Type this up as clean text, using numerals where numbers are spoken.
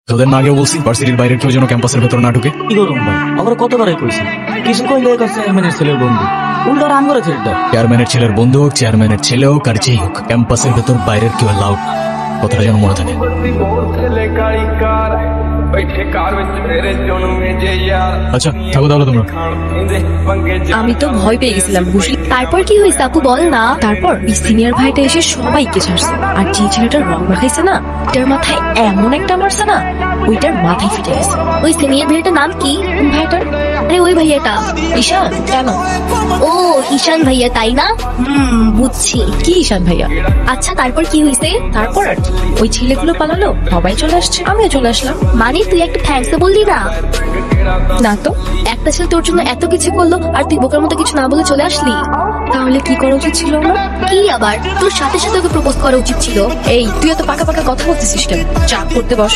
তোদের না আগেও বলছি ভার্সিটির বাইরের কেউ যেন ক্যাম্পাসের ভেতর না ঢুকে। কি করুন ভাই, আমরা কতবারই কইছি কিছু কইলে চেয়ারম্যানের ছেলের বন্ধু উল্টার আম করে ছেলেটা। চেয়ারম্যানের ছেলের বন্ধু হোক, চেয়ারম্যানের ছেলে হোক, আর যেই হোক, ক্যাম্পাসের ভেতর বাইরের কেউ লাউড কথাটা যেন মনে থাকে। আচ্ছা থাকো তাহলে তোমরা। আমি তো ভয় পেয়ে গেছিলাম বুঝলি। তারপর কি হয়েছে আপু বল না। তারপর ওই সিনিয়র ভাইটা এসে সবাইকে ছাড়ছে, আর যে ছেলেটার রং মাখাইছে না ওটার মাথায় এমন একটা মারছে না, ওইটার মাথায় ফিটে গেছে। ওই সিনিয়র ভাইয়াটার নাম কি? ভাইটার আরে ওই ভাইয়াটা। ঈশান। কেন? ও ঈশান ভাইয়া তাই না? বুঝছি। কি ঈশান ভাইয়া? আচ্ছা তারপর কি হয়েছে? তারপর আর কি, ওই ছেলেগুলো পালালো, সবাই চলে আসছে, আমিও চলে আসলাম। মানে তুই একটা থ্যাঙ্কস বললি না? না তো। একটা ছেলে তোর জন্য এত কিছু করলো আর তুই বোকার মতো কিছু না বলে চলে আসলি। তাহলে কি করা উচিত ছিল আমার? কি আবার তোর সাথে সাথে ওকে প্রপোজ করা উচিত ছিল। এই তুই এত পাকা পাকা কথা বলতেছিস কেন? চা করতে বস।